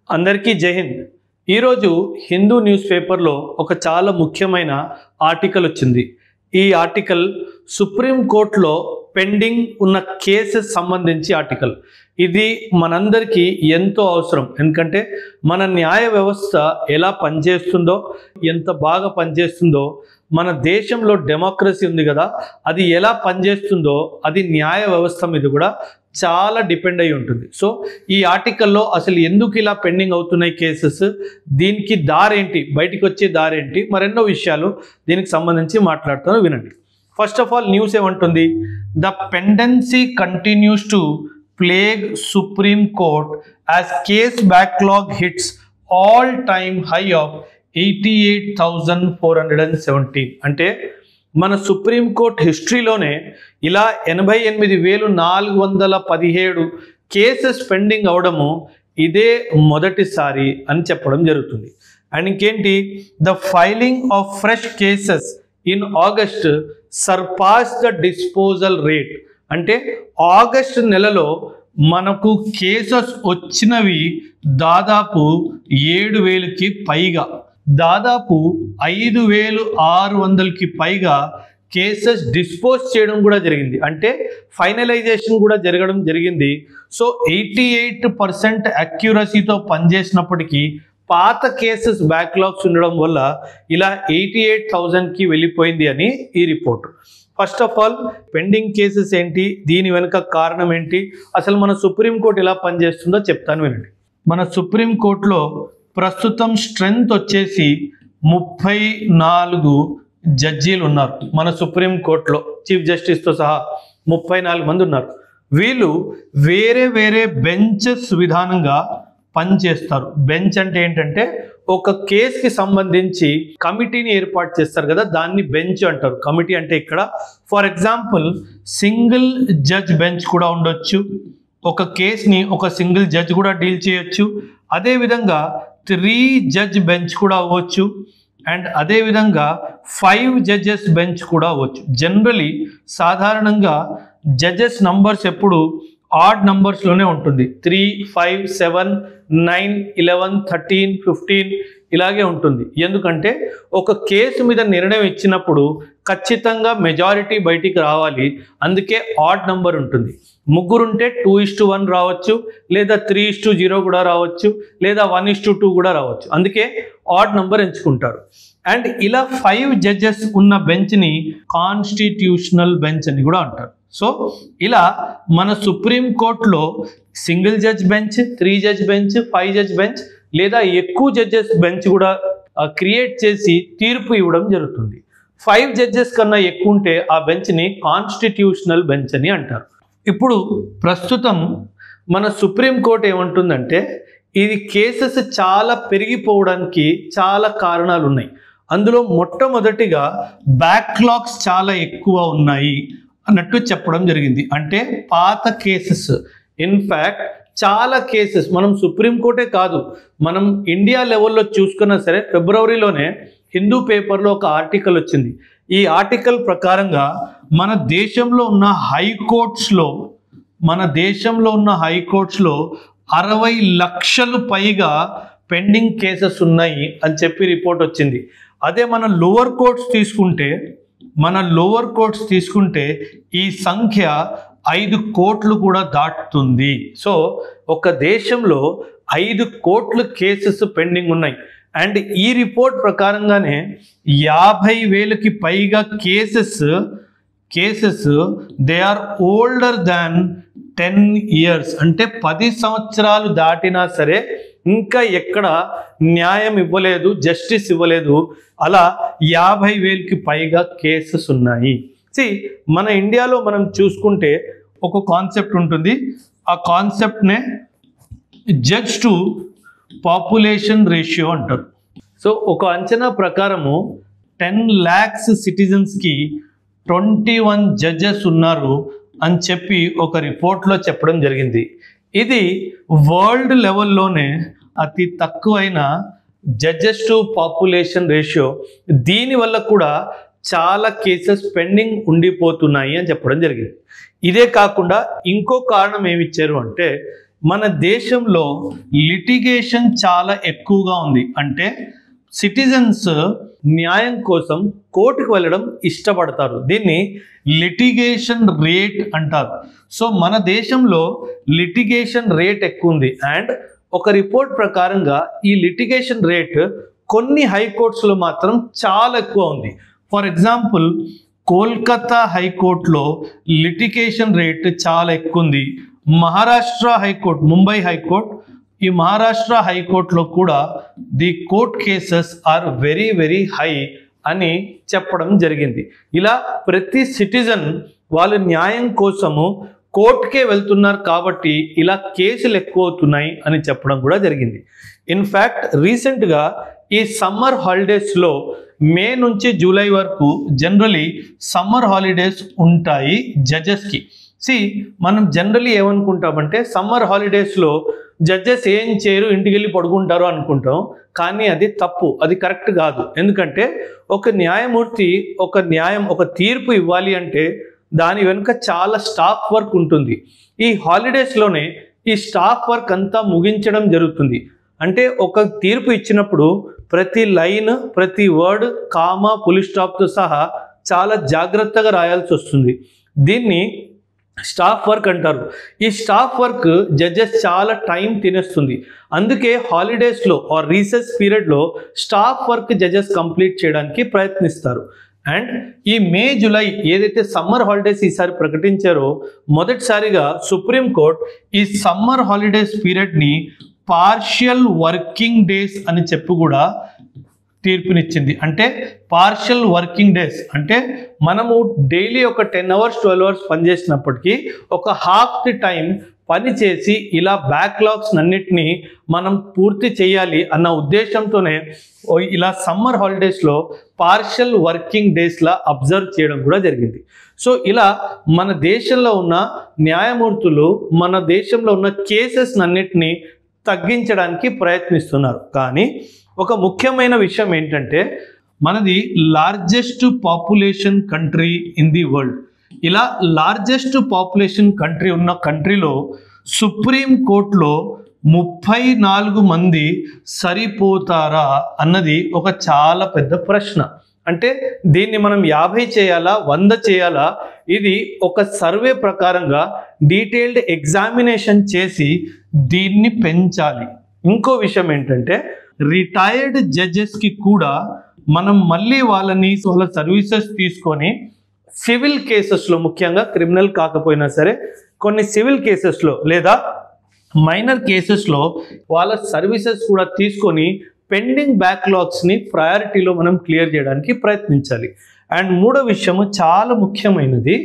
అందరికీ జై హింద్. ఈరోజు హిందూ న్యూస్ పేపర్లో ఒక చాలా ముఖ్యమైన ఆర్టికల్ వచ్చింది. ఈ ఆర్టికల్ సుప్రీంకోర్టులో పెండింగ్ ఉన్న కేసెస్ సంబంధించి ఆర్టికల్. ఇది మనందరికీ ఎంతో అవసరం. ఎందుకంటే మన న్యాయ వ్యవస్థ ఎలా పనిచేస్తుందో, ఎంత బాగా పనిచేస్తుందో, మన దేశంలో డెమోక్రసీ ఉంది కదా, అది ఎలా పనిచేస్తుందో అది న్యాయ వ్యవస్థ మీద కూడా చాలా డిపెండ్ అయి ఉంటుంది. సో ఈ ఆర్టికల్లో అసలు ఎందుకు ఇలా పెండింగ్ అవుతున్నాయి కేసెస్, దీనికి దారేంటి, బయటికి వచ్చే దారేంటి, మరెన్నో విషయాలు దీనికి సంబంధించి మాట్లాడుతాను, వినండి. ఫస్ట్ ఆఫ్ ఆల్ న్యూస్ ఏమంటుంది? The pendency continues to plague supreme court as case backlog hits all time high of 88,417. అంటే మన సుప్రీంకోర్టు హిస్టరీలోనే ఇలా 88,417 కేసెస్ పెండింగ్ అవడము ఇదే మొదటిసారి అని చెప్పడం జరుగుతుంది. అండ్ ఇంకేంటి, the filing of fresh cases in August surpass the disposal rate. అంటే ఆగస్ట్ నెలలో మనకు కేసెస్ వచ్చినవి దాదాపు 7,000కి పైగా, దాదాపు 5,600కి పైగా కేసెస్ డిస్పోజ్ చేయడం కూడా జరిగింది. అంటే ఫైనలైజేషన్ కూడా జరగడం జరిగింది. సో 88% అక్యురసీతో పనిచేసినప్పటికీ పాత కేసెస్ బ్యాక్లాగ్స్ ఉండడం వల్ల ఇలా 88,000కి వెళ్ళిపోయింది అని ఈ report. First of all pending cases ఏంటి, దీని వెనుక కారణం ఏంటి, అసలు మన సుప్రీంకోర్టు ఎలా పనిచేస్తుందో చెప్తాను, వినండి. మన సుప్రీంకోర్టులో ప్రస్తుతం స్ట్రెంగ్త్ వచ్చేసి 34 జడ్జీలు ఉన్నారు. మన సుప్రీంకోర్టులో చీఫ్ జస్టిస్తో సహా 34 మంది ఉన్నారు. వీళ్ళు వేరే వేరే బెంచెస్ విధానంగా పనిచేస్తారు. బెంచ్ అంటే ఏంటంటే ఒక కేసుకి సంబంధించి కమిటీని ఏర్పాటు చేస్తారు కదా, దాన్ని బెంచ్ అంటారు. కమిటీ అంటే ఇక్కడ for example single judge bench కూడా ఉండొచ్చు. ఒక కేసుని ఒక సింగిల్ జడ్జ్ కూడా డీల్ చేయొచ్చు. అదేవిధంగా 3 జడ్జ్ బెంచ్ కూడా అవ్వచ్చు. అండ్ అదేవిధంగా 5 జడ్జెస్ బెంచ్ కూడా అవ్వచ్చు. జనరలీ సాధారణంగా జడ్జెస్ నంబర్స్ ఎప్పుడు ఆడ్ నంబర్స్లోనే ఉంటుంది. 3, 5, 7, 9, 11, 13, 15 ఇలాగే ఉంటుంది. ఎందుకంటే ఒక కేసు మీద నిర్ణయం ఇచ్చినప్పుడు ఖచ్చితంగా మెజారిటీ బయటికి రావాలి, అందుకే ఆడ్ నంబర్ ఉంటుంది. ముగ్గురుంటే 2:1 రావచ్చు, లేదా 3:0 కూడా రావచ్చు, లేదా 1:2 కూడా రావచ్చు. అందుకే ఆడ్ నంబర్ ఎంచుకుంటారు. అండ్ ఇలా 5 జడ్జెస్ ఉన్న బెంచ్ని కాన్స్టిట్యూషనల్ బెంచ్ అని కూడా అంటారు. సో ఇలా మన సుప్రీంకోర్టులో single judge bench, 3 judge bench, 5 judge bench లేదా ఎక్కువ జడ్జెస్ బెంచ్ కూడా క్రియేట్ చేసి తీర్పు ఇవ్వడం జరుగుతుంది. 5 జడ్జెస్ కన్నా ఎక్కువ ఉంటే ఆ బెంచ్ని కాన్స్టిట్యూషనల్ బెంచ్ అని అంటారు. ఇప్పుడు ప్రస్తుతం మన సుప్రీంకోర్టు ఏమంటుందంటే ఇది కేసెస్ చాలా పెరిగిపోవడానికి చాలా కారణాలు ఉన్నాయి. అందులో మొట్టమొదటిగా బ్యాక్లాగ్స్ చాలా ఎక్కువ ఉన్నాయి అన్నట్టు చెప్పడం జరిగింది. అంటే పాత కేసెస్, ఇన్ఫ్యాక్ట్ చాలా కేసెస్ మనం సుప్రీంకోర్టే కాదు, మనం ఇండియా లెవెల్లో చూసుకున్నా సరే, ఫిబ్రవరిలోనే హిందూ పేపర్లో ఒక ఆర్టికల్ వచ్చింది. ఈ ఆర్టికల్ ప్రకారంగా మన దేశంలో ఉన్న హైకోర్ట్స్లో 60 లక్షలు పైగా పెండింగ్ కేసెస్ ఉన్నాయి అని చెప్పి రిపోర్ట్ వచ్చింది. అదే మన లోవర్ కోర్ట్స్ తీసుకుంటే ఈ సంఖ్య 5 కోట్లు కూడా దాటుతుంది. సో ఒక దేశంలో 5 కోట్ల కేసెస్ పెండింగ్ ఉన్నాయి. అండ్ ఈ రిపోర్ట్ ప్రకారంగానే 50,000కి పైగా cases they are older than 10 years. అంటే 10 సంవత్సరాలు దాటినా సరే ఇంకా ఎక్కడ న్యాయం ఇవ్వలేదు, జస్టిస్ ఇవ్వలేదు. అలా 50,000కి పైగా కేసెస్ ఉన్నాయి. మన ఇండియాలో మనం చూసుకుంటే ఒక కాన్సెప్ట్ ఉంటుంది. ఆ కాన్సెప్ట్నే జడ్జ్ టు పాపులేషన్ రేషియో అంటారు. సో ఒక అంచనా ప్రకారము 10 lakhs సిటిజన్స్కి 21 జడ్జెస్ ఉన్నారు అని చెప్పి ఒక రిపోర్ట్లో చెప్పడం జరిగింది. ఇది వరల్డ్ లెవెల్లోనే అతి తక్కువైన జడ్జెస్ టు పాపులేషన్ రేషియో. దీనివల్ల కూడా చాలా కేసెస్ పెండింగ్ ఉండిపోతున్నాయి అని చెప్పడం జరిగింది. ఇదే కాకుండా ఇంకో కారణం ఏమిచ్చారు అంటే మన దేశంలో లిటిగేషన్ చాలా ఎక్కువగా ఉంది. అంటే సిటిజన్స్ న్యాయం కోసం కోర్టుకు వెళ్ళడం ఇష్టపడతారు. దీన్ని లిటిగేషన్ రేట్ అంటారు. సో మన దేశంలో లిటిగేషన్ రేట్ ఎక్కువ ఉంది. అండ్ ఒక రిపోర్ట్ ప్రకారంగా ఈ లిటిగేషన్ రేట్ కొన్ని హైకోర్ట్స్లో మాత్రం చాలా ఎక్కువ ఉంది. ఫర్ ఎగ్జాంపుల్ కోల్కతా హైకోర్టులో లిటిగేషన్ రేట్ చాలా ఎక్కువ ఉంది. మహారాష్ట్ర హైకోర్టు, ముంబై హైకోర్టు, ఈ మహారాష్ట్ర హైకోర్టులో కూడా the court cases are very very high అని చెప్పడం జరిగింది. ఇలా ప్రతి సిటిజన్ వాళ్ళు న్యాయం కోసము కోర్టుకే వెళ్తున్నారు కాబట్టి ఇలా కేసులు ఎక్కువ అవుతున్నాయి అని చెప్పడం కూడా జరిగింది. ఇన్ఫ్యాక్ట్ రీసెంట్గా ఈ సమ్మర్ హాలిడేస్లో మే నుంచి జూలై వరకు జనరలీ సమ్మర్ హాలిడేస్ ఉంటాయి జడ్జెస్కి. మనం జనరలీ ఏమనుకుంటామంటే సమ్మర్ హాలిడేస్లో జడ్జెస్ ఏం చేయరు, ఇంటికి వెళ్ళి పడుకుంటారు అనుకుంటాం. కానీ అది తప్పు, అది కరెక్ట్ కాదు. ఎందుకంటే ఒక న్యాయమూర్తి ఒక తీర్పు ఇవ్వాలి అంటే దాని వెనుక చాలా స్టాఫ్ వర్క్ ఉంటుంది. ఈ హాలిడేస్లోనే ఈ స్టాఫ్ వర్క్ అంతా ముగించడం జరుగుతుంది. అంటే ఒక తీర్పు ఇచ్చినప్పుడు ప్రతి లైన్, ప్రతి వర్డ్, కామా, ఫుల్ స్టాప్తో సహా చాలా జాగ్రత్తగా రాయాల్సి వస్తుంది. దీన్ని స్టాఫ్ వర్క్ అంటారు. ఈ స్టాఫ్ వర్క్ జడ్జెస్ చాలా టైం తినేస్తుంది. అందుకే హాలిడేస్లో ఆర్ రీసెస్ పీరియడ్లో స్టాఫ్ వర్క్ జడ్జెస్ కంప్లీట్ చేయడానికి ప్రయత్నిస్తారు. అండ్ ఈ మే జూలై ఏదైతే సమ్మర్ హాలిడేస్ ఈసారి ప్రకటించారో మొదటిసారిగా సుప్రీంకోర్టు ఈ సమ్మర్ హాలిడేస్ పీరియడ్ని పార్షియల్ వర్కింగ్ డేస్ అని చెప్పి కూడా తీర్పునిచ్చింది. అంటే పార్షియల్ వర్కింగ్ డేస్ అంటే మనము డైలీ ఒక 10 hours 12 hours పనిచేసినప్పటికీ ఒక హాఫ్ ది టైం పని చేసి ఇలా బ్యాక్లాగ్స్ అన్నిటినీ మనం పూర్తి చేయాలి అన్న ఉద్దేశంతోనే ఇలా సమ్మర్ హాలిడేస్లో పార్షియల్ వర్కింగ్ డేస్లా అబ్జర్వ్ చేయడం కూడా జరిగింది. సో ఇలా మన దేశంలో ఉన్న న్యాయమూర్తులు మన దేశంలో ఉన్న కేసెస్ అన్నిటినీ తగ్గించడానికి ప్రయత్నిస్తున్నారు. కానీ ఒక ముఖ్యమైన విషయం ఏంటంటే మనది largest population country in the world. ఇలా లార్జెస్ట్ పాపులేషన్ కంట్రీ ఉన్న కంట్రీలో సుప్రీం కోర్టులో 34 మంది సరిపోతారా అన్నది ఒక చాలా పెద్ద ప్రశ్న. అంటే దీన్ని మనం 50 చేయాలా 100 చేయాలా? ఇది ఒక సర్వే ప్రకారంగా డీటెయిల్డ్ ఎగ్జామినేషన్ చేసి దీన్ని పెంచాలి. ఇంకో విషయం ఏంటంటే రిటైర్డ్ జడ్జెస్కి కూడా మనం మళ్ళీ వాళ్ళ సర్వీసెస్ తీసుకొని సివిల్ కేసెస్లో, ముఖ్యంగా క్రిమినల్ కాకపోయినా సరే కొన్ని సివిల్ కేసెస్లో లేదా మైనర్ కేసెస్లో వాళ్ళ సర్వీసెస్ కూడా తీసుకొని పెండింగ్ బ్యాక్లాగ్స్ని ప్రయారిటీలో మనం క్లియర్ చేయడానికి ప్రయత్నించాలి. అండ్ మూడో విషయము చాలా ముఖ్యమైనది,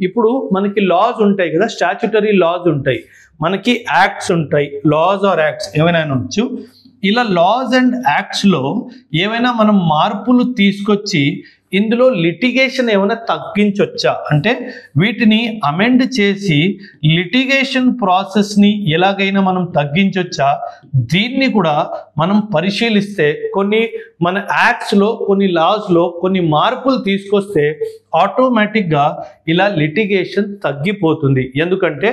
ఇప్పుడు మనకి లాస్ ఉంటాయి కదా, స్టాచ్యుటరీ లాస్ ఉంటాయి, మనకి యాక్ట్స్ ఉంటాయి, లాస్ ఆర్ యాక్ట్స్ ఏమైనా అనొచ్చు. ఇలా లాస్ అండ్ యాక్ట్స్లో ఏమైనా మనం మార్పులు తీసుకొచ్చి ఇందులో లిటిగేషన్ ఏమైనా తగ్గించవచ్చా అంటే వీటిని అమెండ్ చేసి లిటిగేషన్ ప్రాసెస్ని ఎలాగైనా మనం తగ్గించవచ్చా, దీన్ని కూడా మనం పరిశీలిస్తే కొన్ని మన యాక్ట్స్లో కొన్ని లాస్లో కొన్ని మార్పులు తీసుకొస్తే ఆటోమేటిక్గా ఇలా లిటిగేషన్ తగ్గిపోతుంది. ఎందుకంటే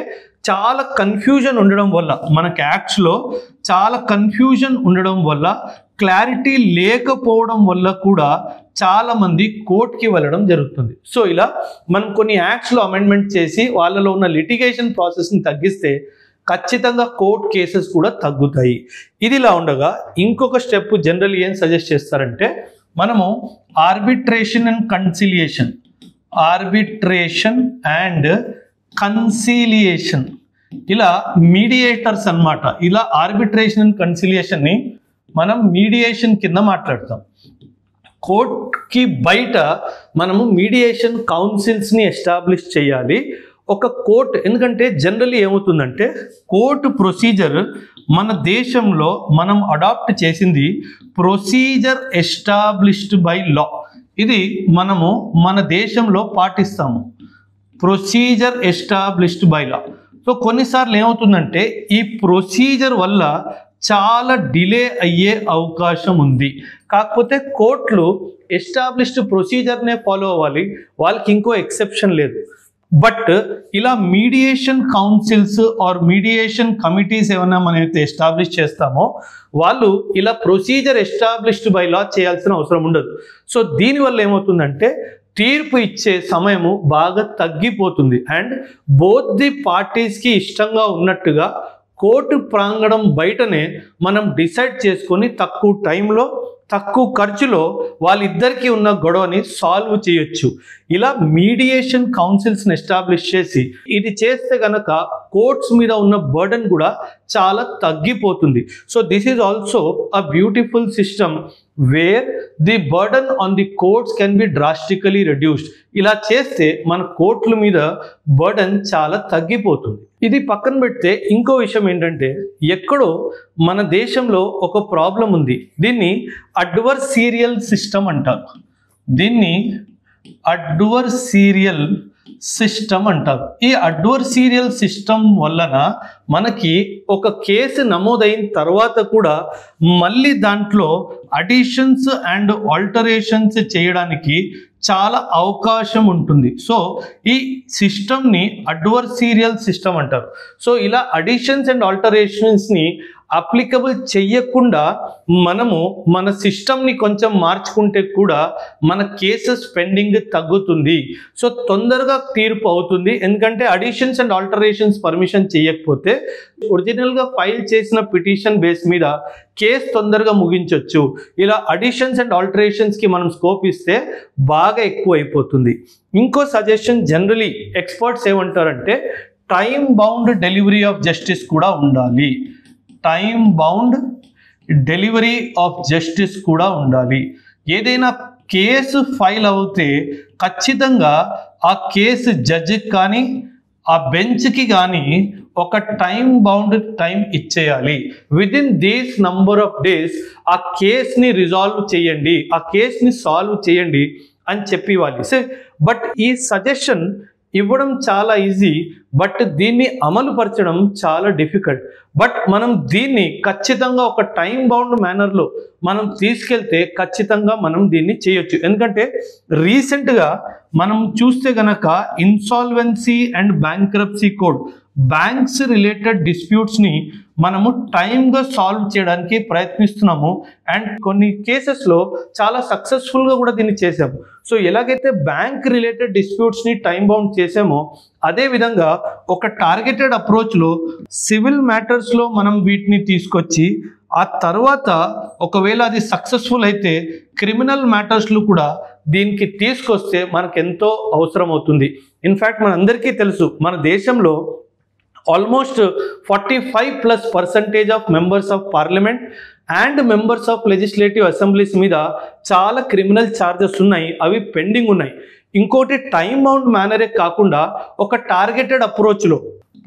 చాలా కన్ఫ్యూజన్ ఉండడం వల్ల, మనకి యాక్ట్స్లో చాలా కన్ఫ్యూజన్ ఉండడం వల్ల, క్లారిటీ లేకపోవడం వల్ల కూడా చాలామంది కోర్టుకి వెళ్ళడం జరుగుతుంది. సో ఇలా మనం కొన్ని యాక్ట్స్లో అమెండ్మెంట్ చేసి వాళ్ళలో ఉన్న లిటిగేషన్ ప్రాసెస్ని తగ్గిస్తే ఖచ్చితంగా కోర్ట్ కేసెస్ కూడా తగ్గుతాయి. ఇదిలా ఉండగా ఇంకొక స్టెప్ జనరల్ ఏం సజెస్ట్ చేస్తారంటే మనము ఆర్బిట్రేషన్ అండ్ కన్సిలియేషన్ ఇలా మీడియేటర్స్ అన్నమాట. ఇలా ఆర్బిట్రేషన్ అండ్ కన్సిలియేషన్ని మనం మీడియేషన్ కింద మాట్లాడతాం. కోర్టుకి బయట మనము మీడియేషన్ కౌన్సిల్స్ని ఎస్టాబ్లిష్ చేయాలి. ఒక కోర్టు, ఎందుకంటే జనరల్లీ ఏమవుతుందంటే కోర్టు ప్రొసీజర్ మన దేశంలో మనం అడాప్ట్ చేసింది ప్రొసీజర్ ఎస్టాబ్లిష్డ్ బై లా. ఇది మనము మన దేశంలో పాటిస్తాము, procedure established by law. So కొన్నిసార్లు ఏమవుతుందంటే ఈ ప్రొసీజర్ వల్ల చాలా డిలే అయ్యే అవకాశం ఉంది. కాకపోతే కోర్టులు ఎస్టాబ్లిష్డ్ ప్రొసీజర్నే ఫాలో అవ్వాలి, వాళ్ళకి ఇంకో ఎక్సెప్షన్ లేదు. బట్ ఇలా mediation councils or mediation committees ఏమైనా మనమైతే ఎస్టాబ్లిష్ చేస్తామో వాళ్ళు ఇలా ప్రొసీజర్ ఎస్టాబ్లిష్డ్ బై లా చేయాల్సిన అవసరం ఉండదు. సో దీనివల్ల ఏమవుతుందంటే తీర్పు ఇచ్చే సమయము బాగా తగ్గిపోతుంది అండ్ బోత్ ది పార్టీస్కి ఇష్టంగా ఉన్నట్టుగా కోర్టు ప్రాంగణం బయటనే మనం డిసైడ్ చేసుకొని తక్కువ టైంలో తక్కువ ఖర్చులో వాళ్ళిద్దరికీ ఉన్న గొడవని సాల్వ్ చేయొచ్చు. ఇలా మీడియేషన్ కౌన్సిల్స్ని ఎస్టాబ్లిష్ చేసి ఇది చేస్తే గనక కోర్ట్స్ మీద ఉన్న బర్డన్ కూడా చాలా తగ్గిపోతుంది. So this is also a beautiful system wear the burden on the courts can be drastically reduced. ఇలా చేస్తే మన కోర్టుల మీద బర్డన్ చాలా తగ్గిపోతుంది. ఇది పక్కన పెడితే ఇంకో విషయం ఏంటంటే ఎక్కడో మన దేశంలో ఒక ప్రాబ్లం ఉంది. దీన్ని అడ్వర్సీరియల్ సిస్టమ్ అంటారు. దీన్ని అడ్వర్సీరియల్ సిస్టమ్ అంటారు. ఈ అడ్వర్సీరియల్ సిస్టమ్ వలన మనకి ఒక కేసు నమోదైన తర్వాత కూడా మళ్ళీ దాంట్లో అడిషన్స్ అండ్ ఆల్టరేషన్స్ చేయడానికి చాలా అవకాశం ఉంటుంది. సో ఈ సిస్టమ్ని అడ్వర్సీరియల్ సిస్టమ్ అంటారు. సో ఇలా అడిషన్స్ అండ్ ఆల్టరేషన్స్ని అప్లికబుల్ చెయ్యకుండా మనము మన సిస్టమ్ని కొంచెం మార్చుకుంటే కూడా మన కేసెస్ పెండింగ్ తగ్గుతుంది. సో తొందరగా తీర్పు అవుతుంది. ఎందుకంటే అడిషన్స్ అండ్ ఆల్టరేషన్స్ పర్మిషన్ చేయకపోతే ఒరిజినల్గా ఫైల్ చేసిన పిటిషన్ బేస్ మీద కేసు తొందరగా ముగించవచ్చు. ఇలా అడిషన్స్ అండ్ ఆల్టరేషన్స్కి మనం స్కోప్ ఇస్తే బాగా ఎక్కువ అయిపోతుంది. ఇంకో సజెషన్ జనరలీ ఎక్స్పర్ట్స్ ఏమంటారంటే time bound delivery of justice కూడా ఉండాలి. Time bound delivery of justice కూడా ఉండాలి. ఏదైనా కేసు ఫైల్ అవుతే ఖచ్చితంగా ఆ కేసు జడ్జికి కానీ ఆ బెంచ్కి కానీ ఒక టైం బౌండ్ టైం ఇచ్చేయాలి. Within these number of days ఆ కేసుని రిజాల్వ్ చేయండి, ఆ కేసుని సాల్వ్ చేయండి అని చెప్పేవాళ్ళు. బట్ ఈ సజెషన్ ఇవ్వడం చాలా ఈజీ, బట్ దీన్ని అమలు పరచడం చాలా డిఫికల్ట్. బట్ మనం దీన్ని ఖచ్చితంగా ఒక టైం బౌండ్ మేనర్లో మనం తీసుకెళ్తే ఖచ్చితంగా మనం దీన్ని చేయొచ్చు. ఎందుకంటే రీసెంట్గా మనం చూస్తే గనక insolvency and bankruptcy code banks related డిస్ప్యూట్స్ని మనము టైమ్గా సాల్వ్ చేయడానికి ప్రయత్నిస్తున్నాము అండ్ కొన్ని కేసెస్లో చాలా సక్సెస్ఫుల్గా కూడా దీన్ని చేసాము. సో ఎలాగైతే బ్యాంక్ రిలేటెడ్ డిస్ప్యూట్స్ని టైం బౌండ్ చేసామో అదేవిధంగా ఒక టార్గెటెడ్ అప్రోచ్లో సివిల్ మ్యాటర్స్లో మనం వీటిని తీసుకొచ్చి ఆ తర్వాత ఒకవేళ అది సక్సెస్ఫుల్ అయితే క్రిమినల్ మ్యాటర్స్లో కూడా దీనికి తీసుకొస్తే మనకు ఎంతో అవసరం అవుతుంది. ఇన్ఫ్యాక్ట్ మనందరికీ తెలుసు మన దేశంలో almost 45% of members of parliament and members of legislative assemblies మీద చాలా క్రిమినల్ ఛార్జెస్ ఉన్నాయి, అవి పెండింగ్ ఉన్నాయి. ఇంకోటి టైం బౌండ్ మేనరే కాకుండా ఒక టార్గెటెడ్ అప్రోచ్లో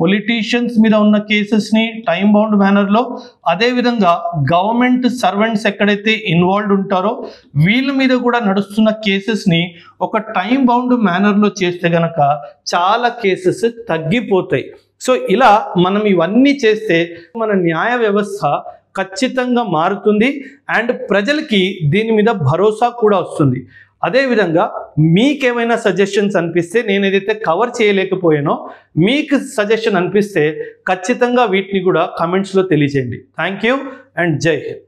పొలిటీషియన్స్ మీద ఉన్న కేసెస్ని టైం బౌండ్ మేనర్లో, అదేవిధంగా గవర్నమెంట్ సర్వెంట్స్ ఎక్కడైతే ఇన్వాల్వ్డ్ ఉంటారో వీళ్ళ మీద కూడా నడుస్తున్న కేసెస్ని ఒక టైం బౌండ్ మేనర్లో చేస్తే గనక చాలా కేసెస్ తగ్గిపోతాయి. సో ఇలా మనం ఇవన్నీ చేస్తే మన న్యాయ వ్యవస్థ ఖచ్చితంగా మారుతుంది అండ్ ప్రజలకి దీని మీద భరోసా కూడా వస్తుంది. అదేవిధంగా మీకేమైనా సజెషన్స్ అనిపిస్తే, నేను ఏదైతే కవర్ చేయలేకపోయానో మీకు సజెషన్ అనిపిస్తే ఖచ్చితంగా వీటిని కూడా కమెంట్స్లో తెలియజేయండి. థ్యాంక్ యూ అండ్ జై హింద్.